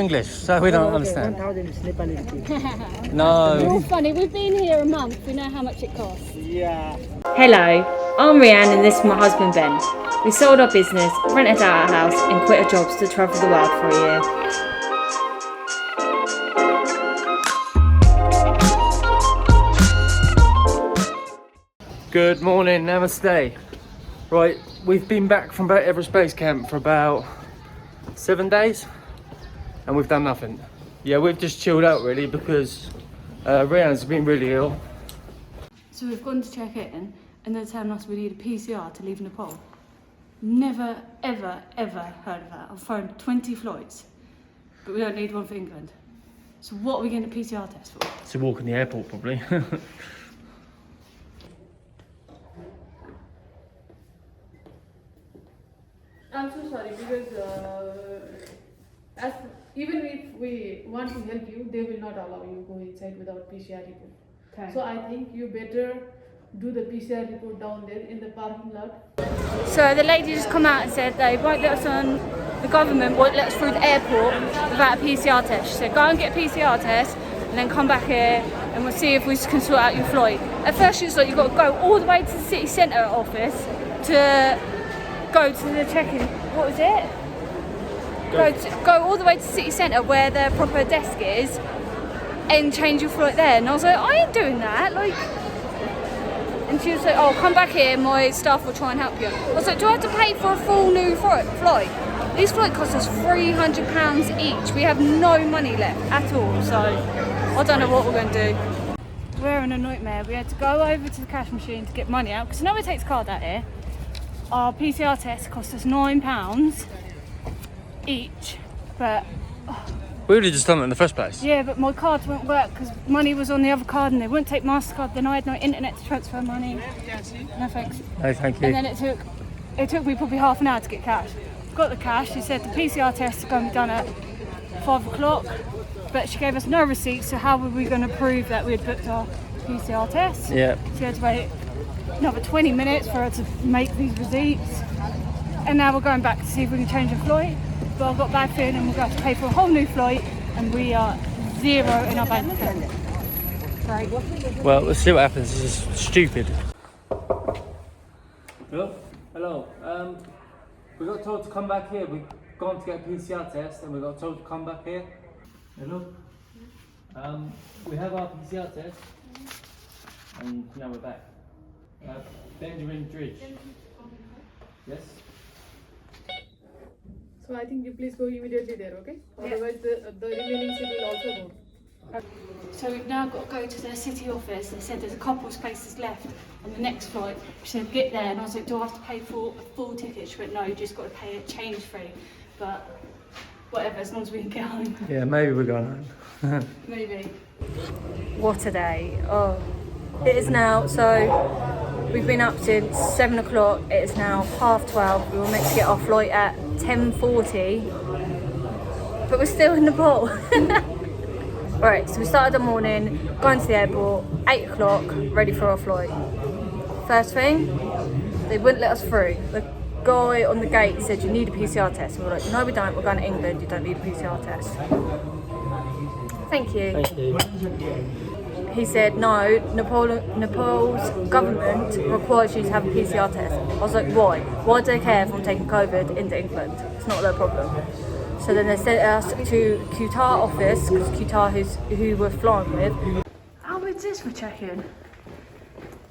English, so we don't understand. 1,000 is Nepali rupees. No. You're all funny. We've been here a month. We know how much it costs. Yeah. Hello, I'm Reanne and this is my husband Ben. We sold our business, rented out our house and quit our jobs to travel the world for a year. Good morning, namaste. Right, we've been back from Everest Base Camp for about 7 days and we've done nothing. Yeah, we've just chilled out really because Reanne's been really ill. So we've gone to check in and they're telling us we need a PCR to leave Nepal. Never, ever, ever heard of that. I've flown 20 flights, but we don't need one for England. So what are we getting a PCR test for? To walk in the airport probably. I'm so sorry because even if we want to help you, they will not allow you go inside without PCR report. Okay. So I think you better do the PCR report down there in the parking lot. So the lady just come out and said they won't let us on, the government won't let us through the airport without a PCR test. She said go and get a PCR test and then come back here and we'll see if we can sort out your flight. At first she was like, you've got to go all the way to the city centre office to go to the check-in, what was it? Go all the way to the city centre where their proper desk is and change your flight there. And I was like, I ain't doing that. Like, and she was like, oh, come back here, my staff will try and help you. I was like, do I have to pay for a full new flight? These flight costs us £300 each. We have no money left at all, so I don't know what we're going to do. We're in a nightmare. We had to go over to the cash machine to get money out because nobody takes card out here. Our PCR test cost us £9 each, but We would have just done it in the first place. yeah, but my cards won't work because money was on the other card and they wouldn't take MasterCard. Then I had no internet to transfer money. No thanks. No, thank you. And then it took me probably half an hour to get cash. Got the cash. She said the PCR test is going to be done at 5 o'clock, but she gave us no receipts. So how were we going to prove that we had booked our PCR test? Yeah. She had to wait another 20 minutes for her to make these receipts. And now we're going back to see if we can change a flight. But I've got bad feeling and we're going to have to pay for a whole new flight and we are zero in our bank account. Right. Well, let's see what happens. This is stupid. Hello. We got told to come back here. We've gone to get a PCR test and we got told to come back here. Hello. We have our PCR test and now we're back. Benjamin Dridge. Yes. So I think you please go immediately there, okay? Otherwise the remaining seat will also go. So we've now got to go to the city office. They said there's a couple of spaces left on the next flight. She said get there and I was like, do I have to pay for a full ticket? She went, no, you just got to pay it change free. But whatever, as long as we can get home. Yeah, maybe we're going home. Maybe. What a day. Oh, it is now, so we've been up since 7 o'clock. It is now 12:30. We were meant to get our flight at 10:40, but we're still in Nepal. Right, so we started the morning, going to the airport, 8 o'clock, ready for our flight. First thing, they wouldn't let us through. The guy on the gate said, you need a PCR test. And we were like, no we don't, we're going to England, you don't need a PCR test. Thank you. Thank you. He said, no, Nepal's government requires you to have a PCR test. I was like, why? Why do they care if I'm taking COVID into England? It's not their problem. So then they sent us to Qatar office, because Qatar who we're flying with. How is this for check-in?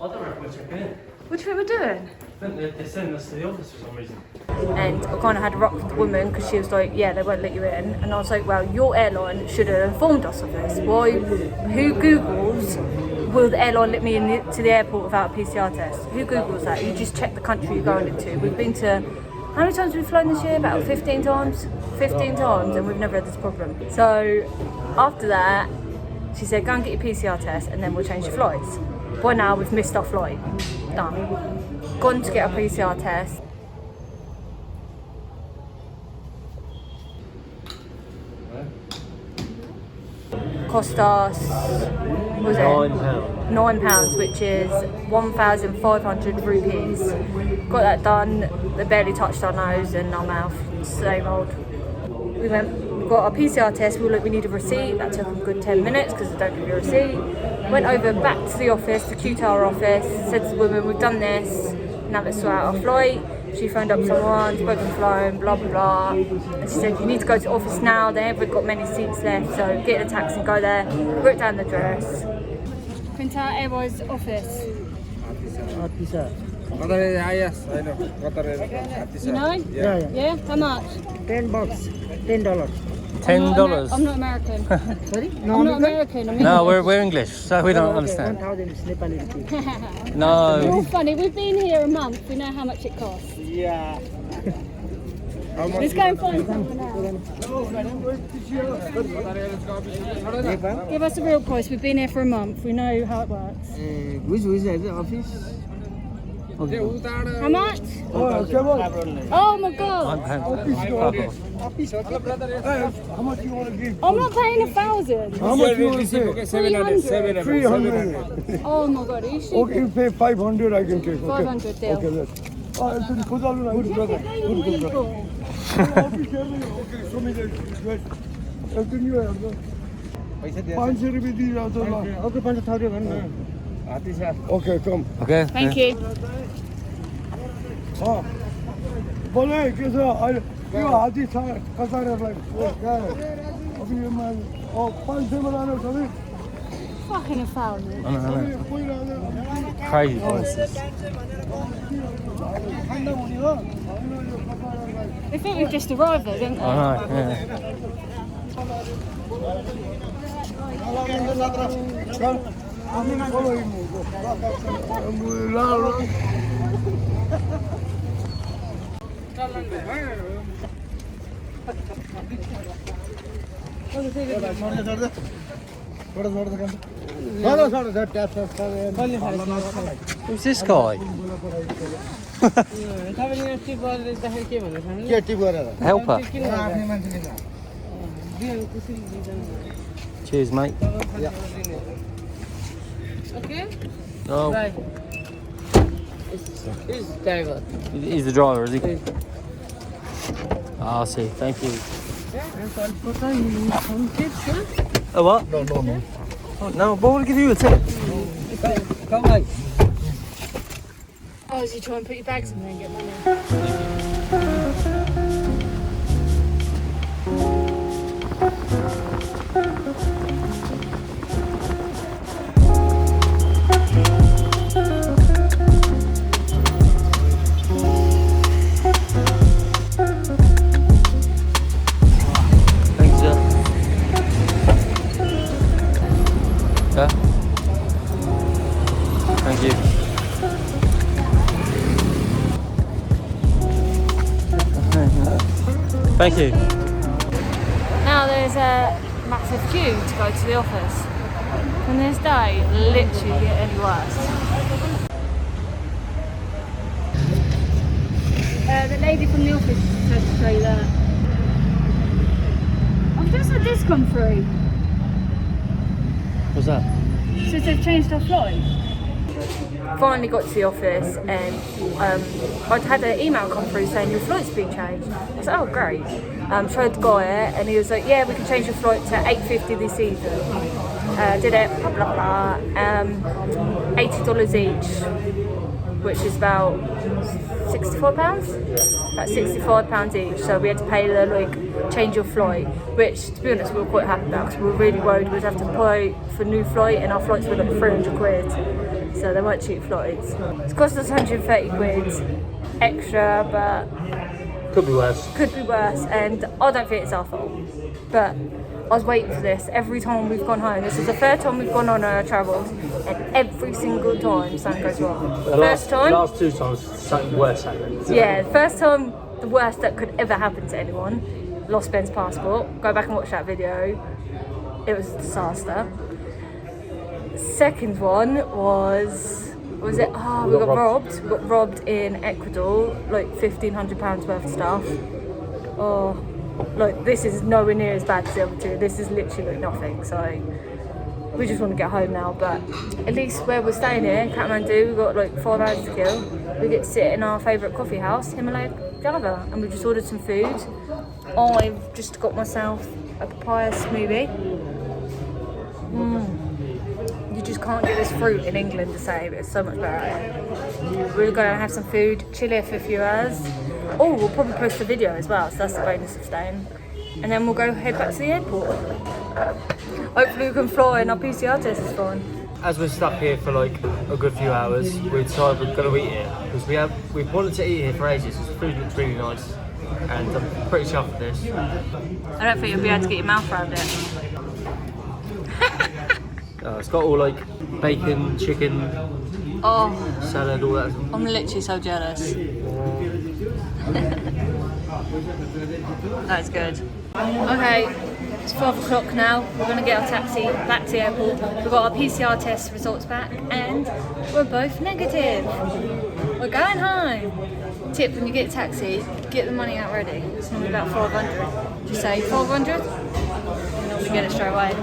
I don't reckon we're checking in. What do you think we're doing? I think they're sending us to the office for some reason. And I kind of had a rock with the woman because she was like, yeah, they won't let you in. And I was like, well, your airline should have informed us of this. Why? Who Googles, will the airline let me to the airport without a PCR test? Who Googles that? You just check the country you're going into. We've been to, how many times have we flown this year? About 15 times? 15 times, and we've never had this problem. So after that, she said, go and get your PCR test and then we'll change your flights. By now, we've missed our flight. Done. Gone to get a PCR test. Cost us, what was it? £9, which is 1,500 rupees. Got that done. They barely touched our nose and our mouth. Same old. We went got our PCR test. We were like, we need a receipt. That took a good 10 minutes because they don't give you a receipt. Went over back to the office, the Qatar office, said to the woman, we've done this, now let's sort out our flight. She phoned up someone, spoke on the phone, blah blah blah. And she said, you need to go to office now, they haven't got many seats left, so get in a taxi and go there, wrote down the address. Qatar Airways office. Pizza. Yes, I know. Qatar Airways. You know? Yeah. How much? $10. $10. $10. I'm not American. Sorry? I'm not American. I'm No, we're English, so we don't understand. 1,000 is Nepali rupee. You're No. all funny. We've been here a month. We know how much it costs. Yeah. Let's go and find someone else. Nepal? Give us a real price. We've been here for a month. We know how it works. Which is the office? How much? Oh my god! How much you want to give? I'm not paying 1,000. How much you want to pay? 300. 300. Oh my god, are you sure? Okay, you pay 500, I can take. Okay. 500 deal. Okay, let's. Good brother. Good brother. Okay, show me the address. Can you have the? 500 rupees दी जाओ तो ला. Okay, 5,000 भन्नु. Okay, come. Okay. Thank you. हाँ. बोले कैसा? यो हाथी था कतार airline. क्या है? अभी ये मैं और 500 बनाने सभी. Fucking 1,000. कोई ना. Crazy prices. They think we've just arrived there, don't they? I know, yeah. Follow him. Who's this guy? Helper. Cheers, mate. Okay. Oh, He's driver. he's the driver, is he? Ah, I see. Thank you. Oh, what? No. Oh, no, but we'll give you a tip. Come on. Oh, is he trying to put your bags in there and get money? Thanks, sir. Yeah? Thank you. Thank you. Now there's a massive queue to go to the office. And this day literally get any worse. The lady from the office said to show you that. I've just had this come through. What's that? Says they've changed our flight. Finally got to the office and I'd had an email come through saying your flight's been changed. I was like, oh great. Showed the guy it and he was like, yeah, we can change your flight to 8.50 this evening. Did it, blah blah blah. $80 each, which is about £64. About £65 each. So we had to pay the change your flight, which to be honest we were quite happy about because we were really worried we'd have to pay for a new flight and our flights were like 300 quid. So they weren't cheap flights. It's cost us 130 quid extra, but Could be worse. could be worse, and I don't think it's our fault. But I was waiting for this every time we've gone home. This is the third time we've gone on our travels, and every single time something goes wrong. First time, last two times, something worse happened. yeah, first time, the worst that could ever happen to anyone. Lost Ben's passport. Go back and watch that video. It was a disaster. Second one was it? Oh, we got robbed. We got robbed in Ecuador, like £1,500 worth of stuff. Oh, like this is nowhere near as bad as the other two. This is literally like nothing. So we just want to get home now. But at least where we're staying here in Kathmandu, we've got like 4 hours to kill. We get to sit in our favourite coffee house, Himalaya Java, and we just ordered some food. I've just got myself a papaya smoothie. You just can't get this fruit in England the same. It's so much better. We're going to have some food, chill here for a few hours. Oh, we'll probably post a video as well, so that's the bonus of staying. And then we'll go head back to the airport. Hopefully we can fly and our PCR test is fine. As we're stuck here for like a good few hours, we decided we're going to eat here because we've wanted to eat here for ages. The food looks really nice, and I'm pretty chuffed with this. I don't think you'll be able to get your mouth around it. It's got all like bacon, chicken, salad, all that. I'm literally so jealous. That's good. Okay, it's 12 o'clock now. We're going to get our taxi back to the airport. We've got our PCR test results back and we're both negative. We're going home. Tip, when you get a taxi, get the money out ready. It's normally about 500. Just say 500 and we get it straight away.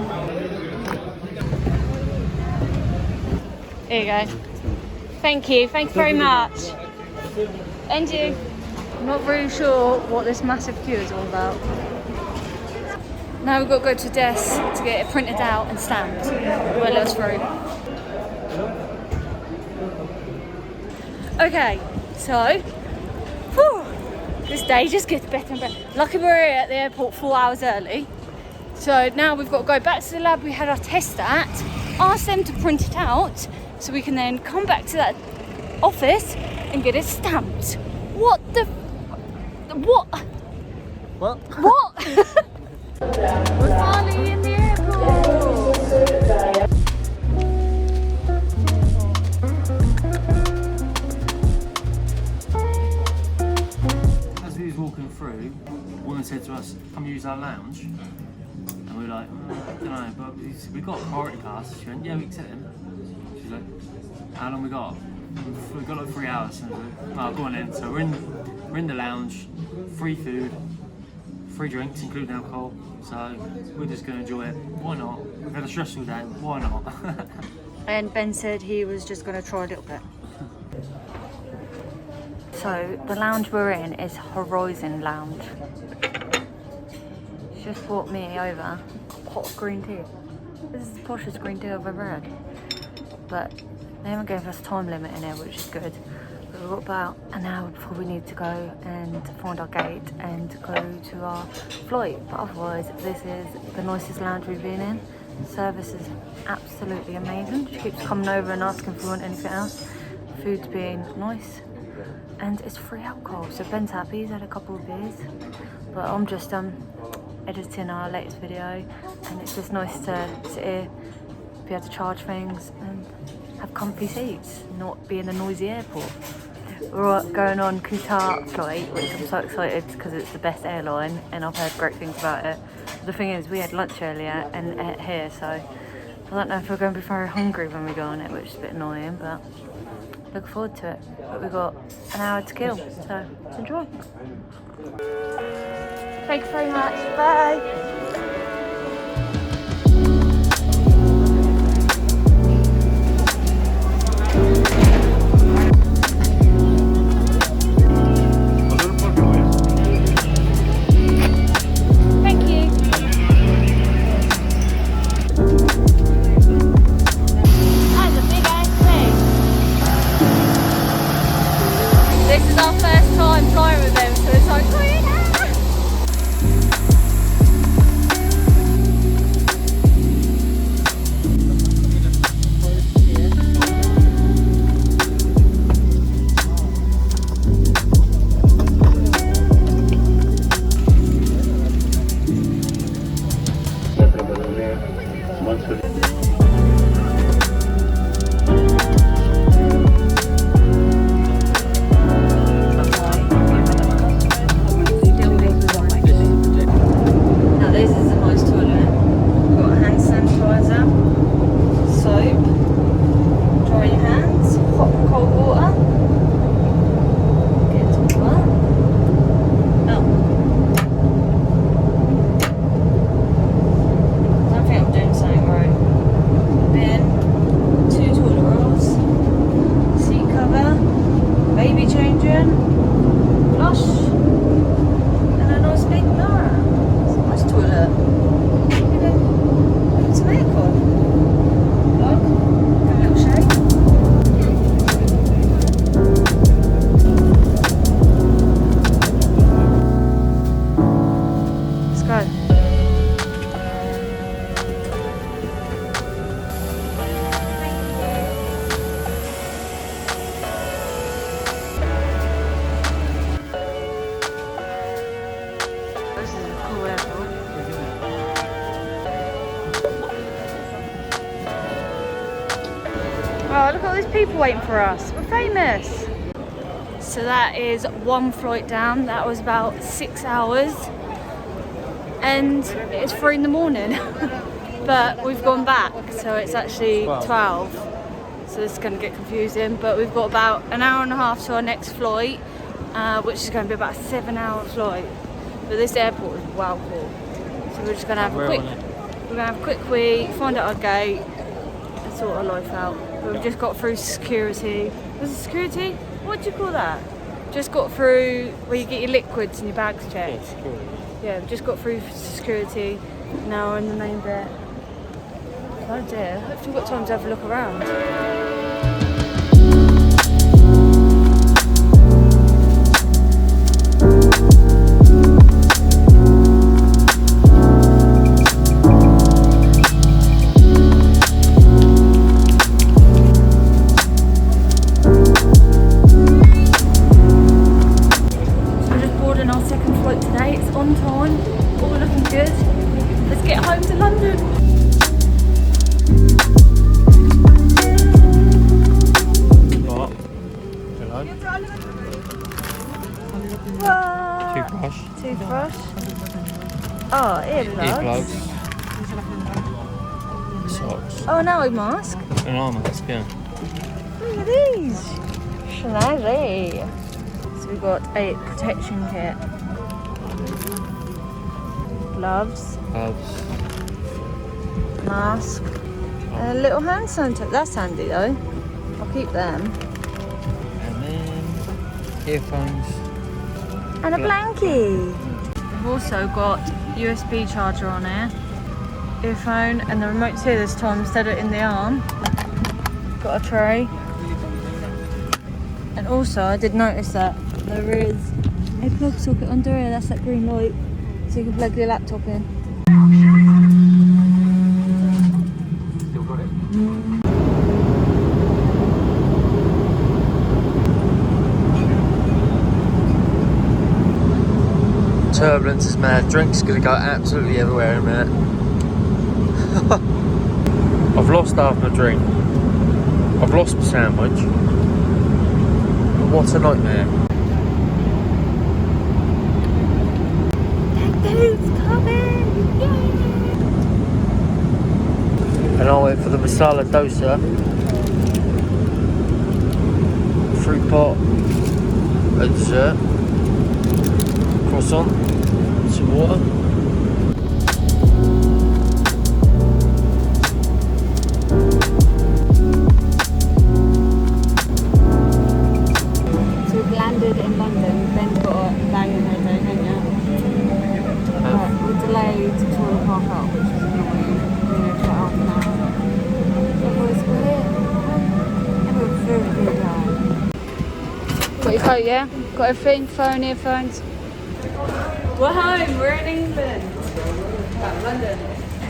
Here you go. Thank you very much. And you. I'm not really sure what this massive queue is all about. Now we've got to go to a desk to get it printed out and stamped. We'll let us through. Okay, so this day just gets better and better. Lucky we're here at the airport 4 hours early. So now we've got to go back to the lab we had our test at, ask them to print it out, so we can then come back to that office and get it stamped. What? We're finally in the airport! As we was walking through, a woman said to us, come use our lounge. And we were like, I don't know, but we've got a priority pass. She went, yeah, we accept him. She's like, how long we got? We've got like 3 hours. So oh, go on then. So we're in the lounge, free food, free drinks, including alcohol. So we're just going to enjoy it. Why not? We've had a stressful day. Why not? And Ben said he was just going to try a little bit. So the lounge we're in is Horizon Lounge. She just brought me over a pot of green tea. This is the poshest green tea I've ever had. But they haven't given us a time limit in here, which is good. But we've got about an hour before we need to go and find our gate and go to our flight. But otherwise, this is the nicest lounge we've been in. The service is absolutely amazing. She keeps coming over and asking if we want anything else. Food's being nice. And it's free alcohol, so Ben's happy. He's had a couple of beers. But I'm just editing our latest video, and it's just nice to sit here, be able to charge things and have comfy seats, not be in a noisy airport. We're going on Qatar flight, which I'm so excited because it's the best airline and I've heard great things about it. The thing is, we had lunch earlier and ate here, so I don't know if we're going to be very hungry when we go on it, which is a bit annoying, but look forward to it. But we've got an hour to kill, so let's enjoy. Thank you very much. Bye. Oh, look at all these people waiting for us. We're famous. So that is one flight down. That was about 6 hours. And it's 3 in the morning. But we've gone back, so it's actually 12. So this is going to get confusing. But we've got about an hour and a half to our next flight, which is going to be about a 7-hour flight. But this airport is wow cool. So we're just going to have a quick wee, find out our gate, and sort our life out. But we've just got through security. Was it security? What do you call that? Just got through where you get your liquids and your bags checked. Yeah, we've just got through security. Now we're in the main bit. Oh dear, hopefully we've got time to have a look around. Toothbrush. Oh, earplugs. Socks. Oh, an eye mask. An eye mask, yeah. Look at these. Snazzy. So we've got a protection kit. Gloves. Mask. A little hand sanitizer. That's handy though. I'll keep them. And then earphones. And a blankie. We've also got USB charger on here, earphone, and the remote's here this time instead of in the arm. Got a tray. And also, I did notice that there is a plug socket under here, that's that green light, so you can plug your laptop in. Still got it? Turbulence is mad. Drink's gonna go absolutely everywhere in a minute. I've lost half my drink. I've lost my sandwich. What a nightmare. Who's coming? Yay! And I went for the masala dosa, fruit pot, a dessert, croissant, some water. So we've landed in London. Ben's got a bag in her day, haven't you? But we're delayed to 12 o'clock up, which is annoying. We're going to get half an hour. Otherwise we're here. And we're very, very tired. Got your coat, yeah? Got everything? Phone, earphones? We're home, we're in England. London.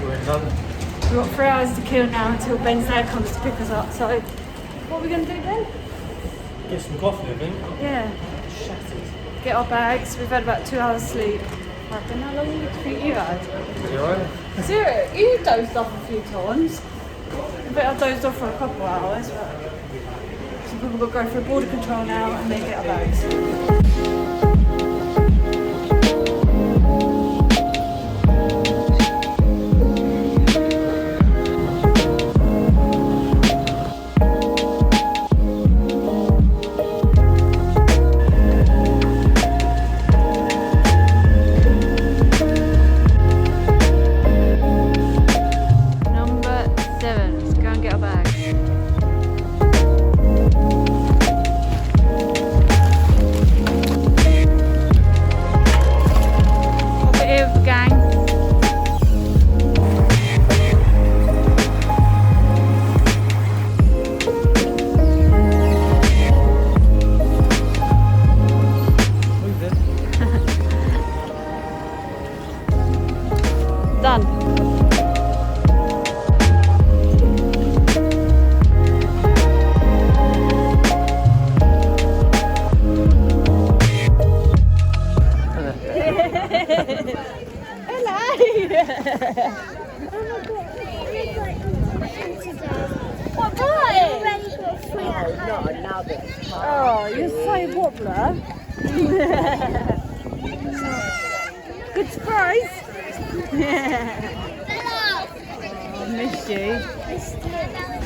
We're in London. We've got 3 hours to kill now until Ben's dad comes to pick us up. So, what are we going to do then? Get some coffee, I think. Yeah. Get our bags. We've had about 2 hours sleep. I don't know how long you think you had. You alright? Zero, you dozed off a few times. I bet I dozed off for a couple of hours. But so we've got to go through border control now and then get our bags. Oh, you're so wobbler. Good surprise. I missed you.